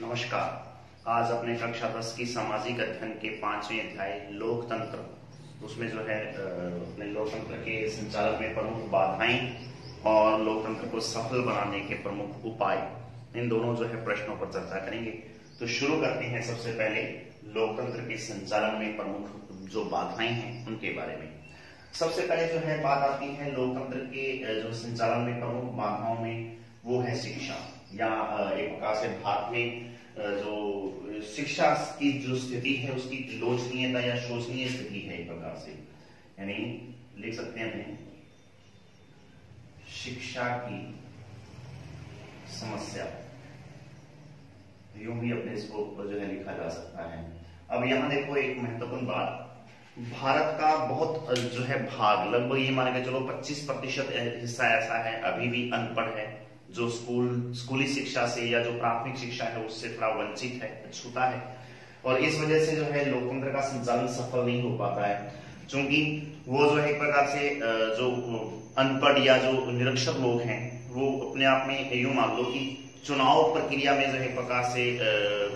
नमस्कार। आज अपने कक्षा 10 की सामाजिक अध्ययन के 5वें अध्याय लोकतंत्र, उसमें जो है अपने लोकतंत्र के संचालन में प्रमुख बाधाएं और लोकतंत्र को सफल बनाने के प्रमुख उपाय, इन दोनों जो है प्रश्नों पर चर्चा करेंगे। तो शुरू करते हैं सबसे पहले लोकतंत्र के संचालन में प्रमुख जो बाधाएं हैं उनके बारे में। सबसे पहले जो है बात आती है लोकतंत्र के जो संचालन में प्रमुख बाधाओं में, वो है शिक्षा, या एक प्रकार से भारत में जो शिक्षा की जो स्थिति है उसकी लोचनीयता या शोचनीय स्थिति है एक प्रकार से, यानी लिख सकते हैं शिक्षा की समस्या, यूं भी अपने इसको जो है लिखा जा सकता है। अब यहां देखो एक महत्वपूर्ण बात, भारत का बहुत जो है भाग, लगभग ये मान के चलो 25% हिस्सा ऐसा है अभी भी अनपढ़ है, जो स्कूली शिक्षा से या जो प्राथमिक शिक्षा है उससे थोड़ा वंचित है, अछूता है, और इस वजह से जो है लोकतंत्र का संचालन सफल नहीं हो पाता है, क्योंकि वो जो है एक प्रकार से जो अनपढ़ या जो निरक्षर लोग हैं वो अपने आप में यूं मान लो कि चुनाव प्रक्रिया में जो है एक प्रकार से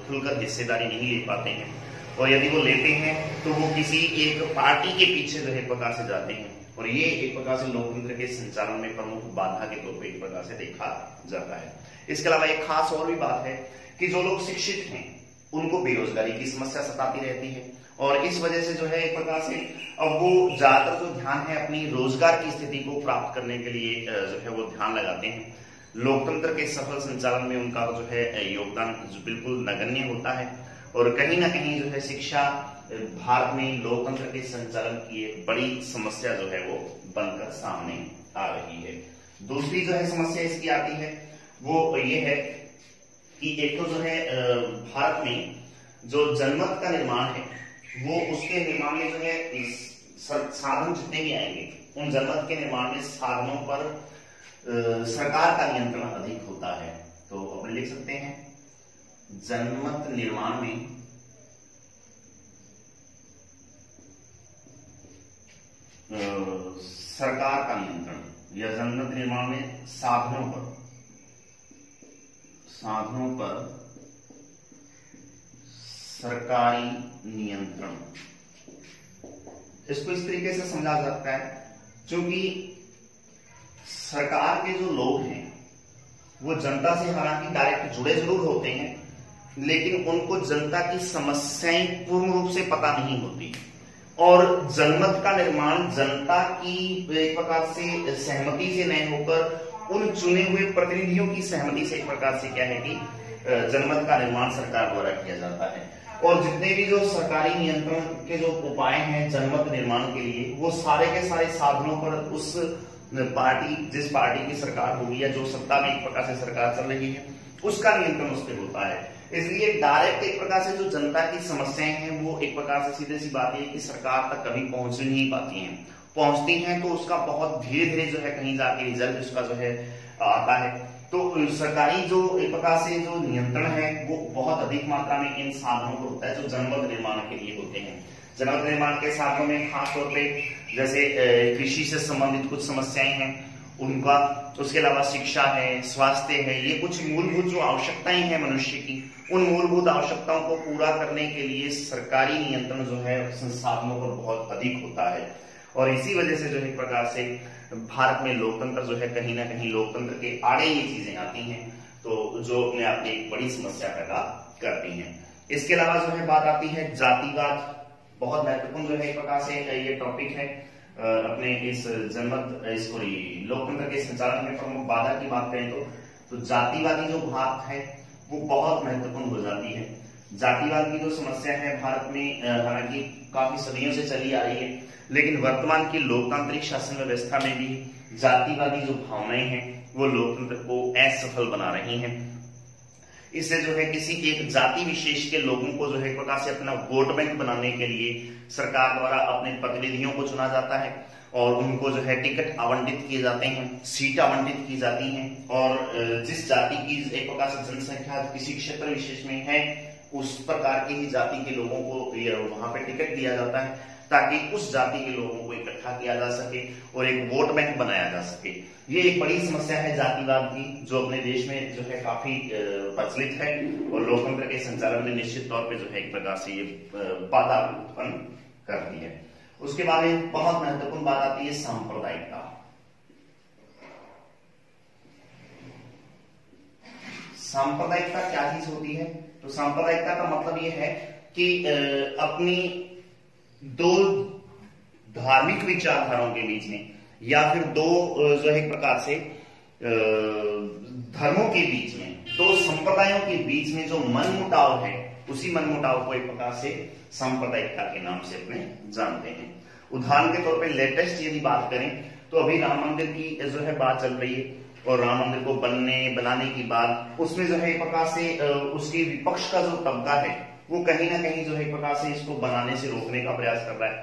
खुलकर हिस्सेदारी नहीं ले पाते हैं, और यदि वो लेते हैं तो वो किसी एक पार्टी के पीछे जो है एक प्रकार से जाते हैं, और ये एक प्रकार से लोकतंत्र के संचालन में प्रमुख बाधा के तौर पर एक प्रकार से देखा जाता है। इसके अलावा एक खास और भी बात है कि जो लोग शिक्षित हैं उनको बेरोजगारी की समस्या सताती रहती है, और इस वजह से जो है एक प्रकार से अब वो ज्यादातर जो ध्यान है अपनी रोजगार की स्थिति को प्राप्त करने के लिए जो है वो ध्यान लगाते हैं। लोकतंत्र के सफल संचालन में उनका जो है योगदान बिल्कुल नगण्य होता है, और कहीं ना कहीं जो है शिक्षा भारत में लोकतंत्र के संचालन की एक बड़ी समस्या जो है वो बनकर सामने आ रही है। दूसरी जो है समस्या इसकी आती है वो ये है कि एक तो जो है भारत में जो जनमत का निर्माण है वो उसके निर्माण में जो है साधन जितने भी आएंगे उन जनमत के निर्माण में साधनों पर सरकार का नियंत्रण अधिक होता है। तो अपन लिख सकते हैं जनमत निर्माण में सरकार का नियंत्रण, या जनमत निर्माण में साधनों पर सरकारी नियंत्रण, इसको इस तरीके से समझा जा सकता है क्योंकि सरकार के जो लोग हैं वो जनता से हालांकि डायरेक्ट जुड़े जरूर होते हैं, लेकिन उनको जनता की समस्याएं पूर्ण रूप से पता नहीं होती, और जनमत का निर्माण जनता की एक प्रकार से सहमति से नहीं होकर उन चुने हुए प्रतिनिधियों की सहमति से एक प्रकार से क्या है कि जनमत का निर्माण सरकार द्वारा किया जाता है। और जितने भी जो सरकारी नियंत्रण के जो उपाय हैं जनमत निर्माण के लिए, वो सारे के सारे साधनों पर उस पार्टी, जिस पार्टी की सरकार होगी या जो सत्ता में एक प्रकार से सरकार चल रही है उसका नियंत्रण उस पर होता है। इसलिए डायरेक्ट एक प्रकार से जो जनता की समस्याएं हैं वो एक प्रकार से सीधे सी बात है कि सरकार तक कभी पहुंच नहीं पाती हैं, पहुंचती हैं तो उसका बहुत धीरे धीरे जो है कहीं जाके रिजल्ट उसका जो है आता है। तो सरकारी जो एक प्रकार से जो नियंत्रण है वो बहुत अधिक मात्रा में इन साधनों पर होता है जो जनमत निर्माण के लिए होते हैं। जनमत निर्माण के साधनों में खासतौर पे जैसे कृषि से संबंधित कुछ समस्याएं हैं उनका, उसके अलावा शिक्षा है, स्वास्थ्य है, ये कुछ मूलभूत जो आवश्यकताएं हैं मनुष्य की, उन मूलभूत आवश्यकताओं को पूरा करने के लिए सरकारी नियंत्रण जो है संसाधनों पर बहुत अधिक होता है, और इसी वजह से जो है एक प्रकार से भारत में लोकतंत्र जो है कहीं ना कहीं लोकतंत्र के आड़े ये चीजें आती हैं, तो जो अपने आप में एक बड़ी समस्या पैदा करती हैं। इसके अलावा जो है बात आती है जातिवाद, बहुत महत्वपूर्ण जो है एक प्रकार से ये टॉपिक है अपने इस जनमत लोकतंत्र के संचालन में प्रमुख बाधा की बात करें तो जातिवादी जो बात है वो बहुत महत्वपूर्ण हो जाती है। जातिवाद की जो समस्या है भारत में हालांकि काफी सदियों से चली आ रही है, लेकिन वर्तमान की लोकतांत्रिक शासन व्यवस्था में भी जातिवादी जो भावनाएं हैं वो लोकतंत्र को असफल बना रही हैं। इससे जो है किसी एक जाति विशेष के लोगों को जो है एक प्रकार से अपना वोट बैंक बनाने के लिए सरकार द्वारा अपने प्रतिनिधियों को चुना जाता है, और उनको जो है टिकट आवंटित किए जाते हैं, सीट आवंटित की जाती हैं, और जिस जाति की एक प्रकार से जनसंख्या किसी क्षेत्र विशेष में है उस प्रकार की ही जाति के लोगों को वहां पे टिकट दिया जाता है। ताकि उस जाति के लोगों को इकट्ठा किया जा सके और एक वोट बैंक बनाया जा सके। ये एक बड़ी समस्या है जातिवाद की, जो अपने देश में जो है काफी प्रचलित है और लोकतंत्र के संचालन में निश्चित तौर पे जो है एक प्रकार से ये बाधा उत्पन्न करती है। उसके बाद में बहुत महत्वपूर्ण बात आती है सांप्रदायिकता। सांप्रदायिकता क्या चीज होती है? तो सांप्रदायिकता का मतलब यह है कि अपनी दो धार्मिक विचारधाराओं के बीच में या फिर दो जो है एक प्रकार से धर्मों के बीच में, दो संप्रदायों के बीच में जो मनमुटाव है, उसी मनमुटाव को एक प्रकार से सांप्रदायिकता के नाम से अपने जानते हैं। उदाहरण के तौर पे लेटेस्ट यदि बात करें तो अभी राम मंदिर की जो है बात चल रही है और राम मंदिर को बनाने की बात, उसमें जो है एक प्रकार से उसके विपक्ष का जो तबका है वो कहीं ना कहीं जो है एक प्रकार से इसको बनाने से रोकने का प्रयास कर रहा है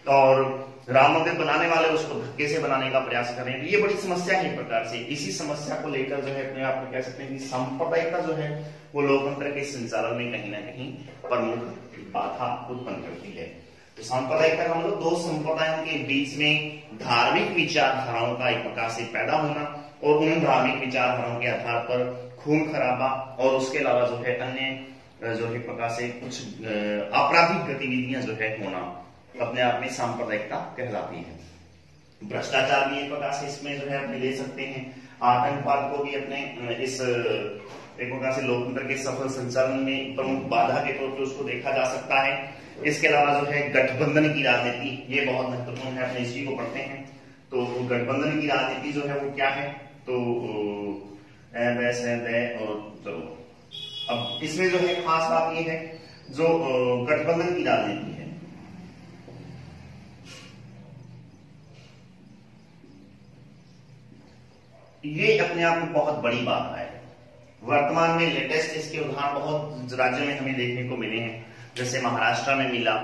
और राम मंदिर बनाने वाले उसको धक्के से बनाने का प्रयास कर रहे हैं। तो ये बड़ी समस्या है एक प्रकार से। इसी समस्या को लेकर जो है अपने आप में कह सकते हैं कि सांप्रदायिकता जो है वो लोकतंत्र के संचालन में कहीं ना कहीं प्रमुख बाधा उत्पन्न करती है। तो सांप्रदायिकता का मतलब दो संप्रदायों के बीच में धार्मिक विचारधाराओं का एक प्रकार से पैदा होना और उन धार्मिक विचारधाराओं के आधार पर खून खराबा और उसके अलावा जो है अन्य जो है प्रकार से कुछ आपराधिक गतिविधियां जो है होना अपने आप में सांप्रदायिकता कहलाती है। भ्रष्टाचार भी एक प्रकार से इसमें जो है अपने ले सकते हैं। आतंकवाद को भी अपने इस एक प्रकार से लोकतंत्र के सफल संचालन में प्रमुख बाधा के तौर पर उसको देखा जा सकता है। इसके अलावा जो है गठबंधन की राजनीति, ये बहुत महत्वपूर्ण है। अपने इसी को पढ़ते हैं तो गठबंधन की राजनीति जो है वो क्या है, तो और चलो अब इसमें जो है खास बात ये है जो गठबंधन की राजनीति है, ये अपने आप में बहुत बड़ी बात है। वर्तमान में लेटेस्ट इसके उदाहरण बहुत राज्यों में हमें देखने को मिले हैं। जैसे महाराष्ट्र में मिला,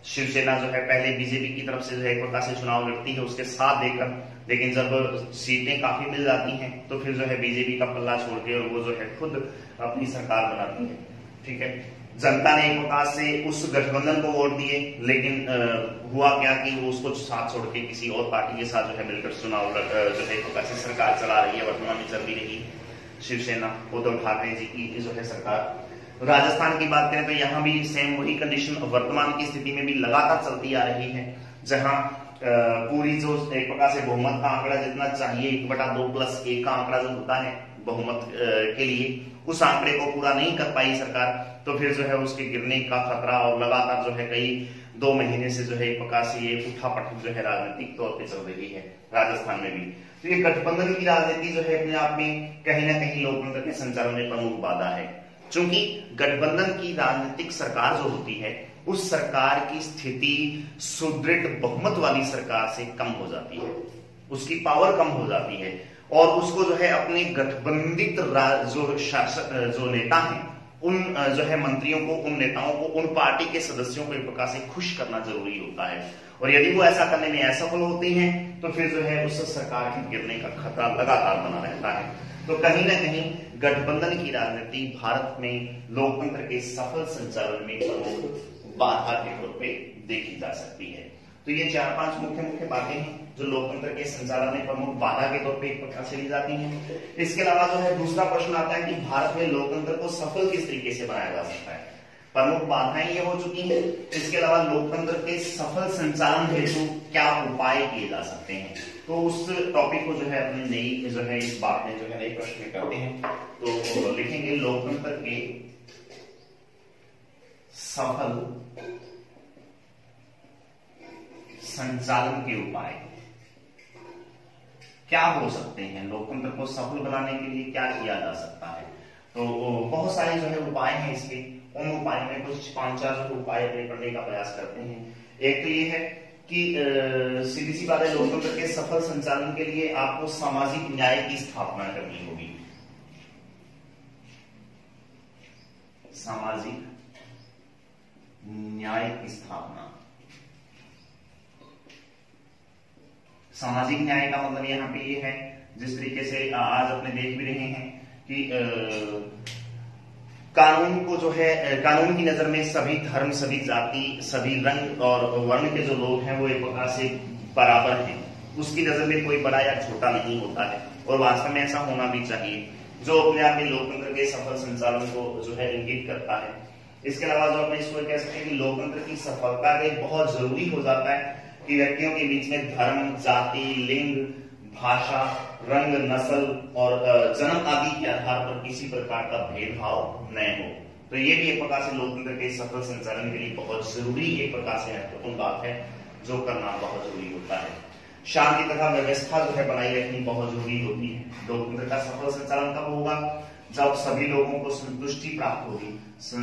शिवसेना जो है पहले बीजेपी की तरफ से जो है एक प्रकार से चुनाव लड़ती है उसके साथ देकर, लेकिन जब सीटें काफी मिल जाती हैं तो फिर जो है बीजेपी का पल्ला छोड़ के और वो जो है खुद अपनी सरकार बनाती है। ठीक है, जनता ने एक प्रकार से उस गठबंधन को वोट दिए, लेकिन हुआ क्या कि वो उसको साथ छोड़ के किसी और पार्टी के साथ जो है मिलकर चुनाव जो है एक प्रकार से सरकार चला रही है। वर्तमान में चल भी रही शिवसेना, उद्धव ठाकरे जी की जो है सरकार। राजस्थान की बात करें तो यहाँ भी सेम वही कंडीशन वर्तमान की स्थिति में भी लगातार चलती आ रही है, जहां पूरी जो एक प्रकार से बहुमत का आंकड़ा जितना चाहिए 1/2+1 का आंकड़ा जो होता है बहुमत के लिए, उस आंकड़े को पूरा नहीं कर पाई सरकार, तो फिर जो है उसके गिरने का खतरा और लगातार जो है कई 2 महीने से जो है एक प्रकार से ये उठापटक जो है राजनीतिक तौर पे चल रही है राजस्थान में भी। तो ये गठबंधन की राजनीति जो है अपने आप में कहीं ना कहीं लोकतंत्र के संचालन में प्रमुख बाधा है, क्योंकि गठबंधन की राजनीतिक सरकार जो होती है उस सरकार की स्थिति सुदृढ़ बहुमत वाली सरकार से कम हो जाती है, उसकी पावर कम हो जाती है और उसको जो है अपने गठबंधित जो शासक जो नेता हैं उन जो है मंत्रियों को, उन नेताओं को, उन पार्टी के सदस्यों को एक प्रकार से खुश करना जरूरी होता है। और यदि वो ऐसा करने में असफल होते हैं तो फिर जो है उस सरकार के गिरने का खतरा लगातार बना रहता है। तो कहीं ना कहीं गठबंधन की राजनीति भारत में लोकतंत्र के सफल संचालन में प्रमुख बाधा के तौर पे देखी जा सकती है। तो ये 4-5 मुख्य बातें हैं जो लोकतंत्र के संचालन में प्रमुख बाधा के तौर पे एक प्रकार से ली जाती हैं। इसके अलावा जो है दूसरा प्रश्न आता है कि भारत में लोकतंत्र को सफल किस तरीके से बनाया जा सकता है। प्रमुख बाधाएं ये हो चुकी हैं, इसके अलावा लोकतंत्र के सफल संचालन हेतु क्या उपाय किए जा सकते हैं। तो उस टॉपिक को जो है अपने नई जो है इस बात में जो है नए प्रश्न में करते हैं। तो लिखेंगे लोकतंत्र के सफल संचालन के उपाय क्या हो सकते हैं, लोकतंत्र को सफल बनाने के लिए क्या किया जा सकता है। तो बहुत सारे जो है उपाय हैं इसके, उन उपायों में कुछ 5-4 उपाय करने का प्रयास करते हैं। एक तो ये है कि सीधी सी बात है, लोकतंत्र के सफल संचालन के लिए आपको सामाजिक न्याय की स्थापना करनी होगी। सामाजिक न्याय की स्थापना, सामाजिक न्याय का मतलब यहाँ पे ये है जिस तरीके से आज अपने देख भी रहे हैं कि कानून को जो है, कानून की नजर में सभी धर्म, सभी जाति, सभी रंग और वर्ण के जो लोग हैं वो एक प्रकार से बराबर हैं। उसकी नजर में कोई बड़ा या छोटा नहीं होता है और वास्तव में ऐसा होना भी चाहिए, जो अपने आप में लोकतंत्र के सफल संचालन को जो है इंगित करता है। इसके अलावा जो अपने इसको कह सकते हैं कि लोकतंत्र की सफलता के बहुत जरूरी हो जाता है कि व्यक्तियों के बीच में धर्म, जाति, लिंग, भाषा, रंग, नस्ल और जन्म आदि के आधार पर किसी प्रकार का भेदभाव न हो। तो ये भी एक प्रकार से लोकतंत्र के सफल संचालन के लिए बहुत जरूरी एक प्रकार से महत्वपूर्ण बात है, जो करना बहुत जरूरी होता है। शांति तथा व्यवस्था जो है बनाई रखनी बहुत जरूरी होती है। लोकतंत्र का सफल संचालन कब होगा? जब सभी लोगों को संतुष्टि प्राप्त होगी।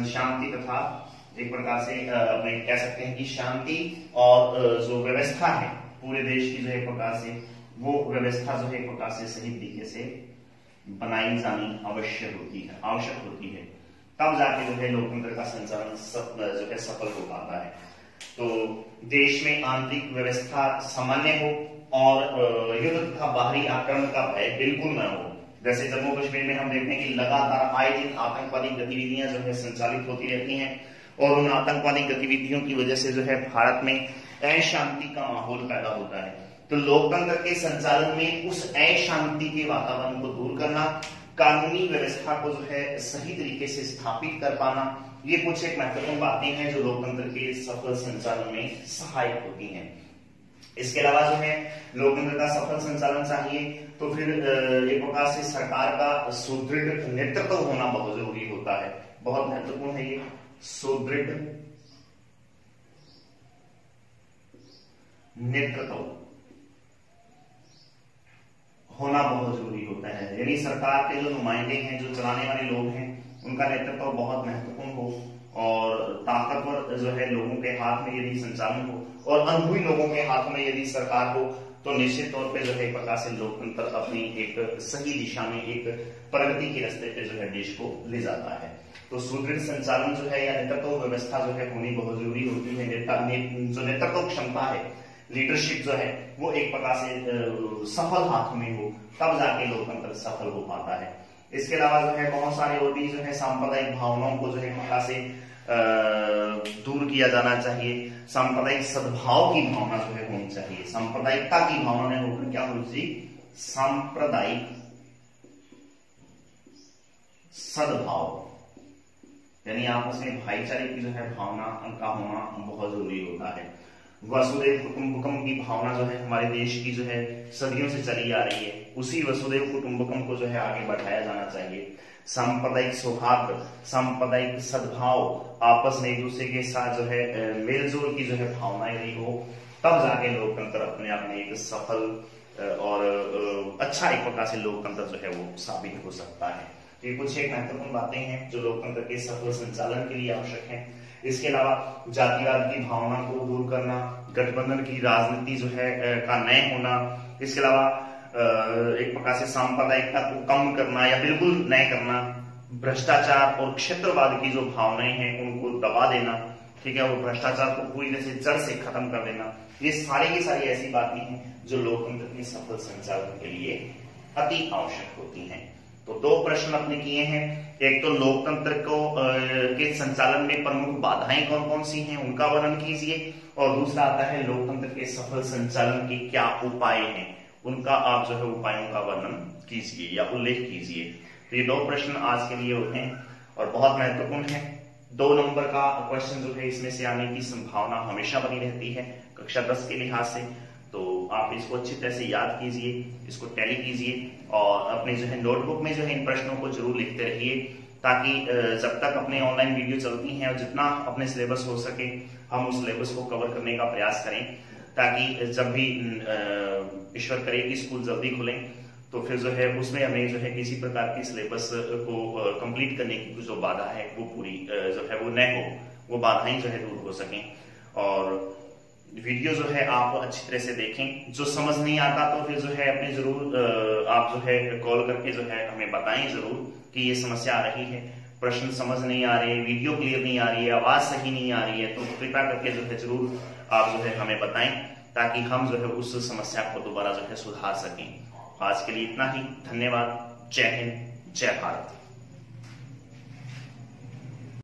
शांति तथा एक प्रकार से अपने कह सकते हैं कि शांति और जो व्यवस्था है पूरे देश की जो एक प्रकार से वो व्यवस्था जो है एक प्रकार से सही तरीके से बनाई जानी आवश्यक होती है। तब जाके जो है लोकतंत्र का संचालन जो है सफल हो पाता है। तो देश में आंतरिक व्यवस्था सामान्य हो और युद्ध तथा बाहरी आक्रमण का भय बिल्कुल न हो। जैसे जम्मू कश्मीर में हम देखते हैं कि लगातार आए दिन आतंकवादी गतिविधियां जो है संचालित होती रहती हैं और उन आतंकवादी गतिविधियों की वजह से जो है भारत में अशांति का माहौल पैदा होता है। तो लोकतंत्र के संचालन में उस अशांति के वातावरण को दूर करना, कानूनी व्यवस्था को जो है सही तरीके से स्थापित कर पाना, ये कुछ एक महत्वपूर्ण बातें हैं जो लोकतंत्र के सफल संचालन में सहायक होती हैं। इसके अलावा जो है लोकतंत्र का सफल संचालन चाहिए तो फिर एक प्रकार से सरकार का सुदृढ़ नेतृत्व होना बहुत जरूरी होता है। बहुत महत्वपूर्ण है ये सुदृढ़ नेतृत्व होना बहुत जरूरी होता है। यानी सरकार के जो नुमाइंदे हैं, जो चलाने वाले लोग हैं, उनका नेतृत्व बहुत महत्वपूर्ण हो और ताकतवर जो है लोगों के हाथ में यदि संचालन हो और अनुभवी लोगों के हाथ में यदि सरकार हो तो निश्चित तौर पे जो है एक प्रकार से लोकतंत्र अपनी एक सही दिशा में एक प्रगति के रास्ते पे जो है देश को ले जाता है। तो सुदृढ़ संचालन जो है या नेतृत्व व्यवस्था जो है होनी बहुत जरूरी होती है। जो नेतृत्व क्षमता है, लीडरशिप जो है वो एक प्रकार से सफल हाथ में हो, तब जाके लोकतंत्र सफल हो पाता है। इसके अलावा जो है बहुत सारे और भी जो है सांप्रदायिक भावनाओं को जो है एक प्रकार से दूर किया जाना चाहिए। सांप्रदायिक सद्भाव की भावना जो है होनी चाहिए। सांप्रदायिकता की भावना ने होकर क्या होनी चाहिए? सांप्रदायिक सद्भाव, यानी आपस में भाईचारे की जो है भावना का होना बहुत जरूरी होता है। वसुदैव कुटुंबकम की भावना जो है हमारे देश की जो है सदियों से चली आ रही है, उसी वसुदैव कुटुंबकम को जो है आगे बढ़ाया जाना चाहिए। सांप्रदायिक सौहार्द, सांप्रदायिक सद्भाव, आपस में एक दूसरे के साथ जो है मेलजोल की जो है भावनाएं रही हो, तब जाके लोकतंत्र अपने आप में एक सफल और अच्छा एक प्रकार से लोकतंत्र जो है वो साबित हो सकता है। ये कुछ एक महत्वपूर्ण बातें हैं जो लोकतंत्र के सफल संचालन के लिए आवश्यक हैं। इसके अलावा जातिवाद की भावना को दूर करना, गठबंधन की राजनीति जो है का न होना, इसके अलावा एक प्रकार से सांप्रदायिकता को कम करना या बिल्कुल न करना, भ्रष्टाचार और क्षेत्रवाद की जो भावनाएं हैं उनको दबा देना, ठीक है, और भ्रष्टाचार को पूरी तरह से जड़ से खत्म कर देना, ये सारी की सारी ऐसी बातें हैं जो लोकतंत्र के सफल संचालन के लिए अति आवश्यक होती हैं। तो दो प्रश्न अपने किए हैं। एक तो लोकतंत्र को के संचालन में प्रमुख बाधाएं कौन कौन सी हैं उनका वर्णन कीजिए, और दूसरा आता है लोकतंत्र के सफल संचालन के क्या उपाय हैं, उनका आप जो है उपायों का वर्णन कीजिए या उल्लेख कीजिए। तो ये दो प्रश्न आज के लिए होते हैं और बहुत महत्वपूर्ण है। 2 नंबर का क्वेश्चन जो है इसमें से आने की संभावना हमेशा बनी रहती है कक्षा 10 के लिहाज से। तो आप इसको अच्छी तरह से याद कीजिए, इसको टैली कीजिए और अपने जो है नोटबुक में जो है इन प्रश्नों को जरूर लिखते रहिए, ताकि जब तक अपने ऑनलाइन वीडियो चलती हैं और जितना अपने सिलेबस हो सके हम उस सिलेबस को कवर करने का प्रयास करें, ताकि जब भी ईश्वर करे कि स्कूल जल्दी खुलें तो फिर जो है उसमें हमें जो है किसी प्रकार की सिलेबस को कंप्लीट करने की जो बाधा है वो पूरी जो है वो न हो, वो बाधाएं जो है दूर हो सकें। और वीडियो जो है आप अच्छी तरह से देखें। जो समझ नहीं आता तो फिर जो है अपने जरूर आप जो है कॉल करके जो है हमें बताएं जरूर कि ये समस्या आ रही है, प्रश्न समझ नहीं आ रहे, वीडियो क्लियर नहीं आ रही है, आवाज सही नहीं आ रही है, तो कृपया करके जो है जरूर आप जो है हमें बताएं ताकि हम जो है उस समस्या को दोबारा जो है सुधार सकें। आज के लिए इतना ही। धन्यवाद। जय हिंद, जय भारत।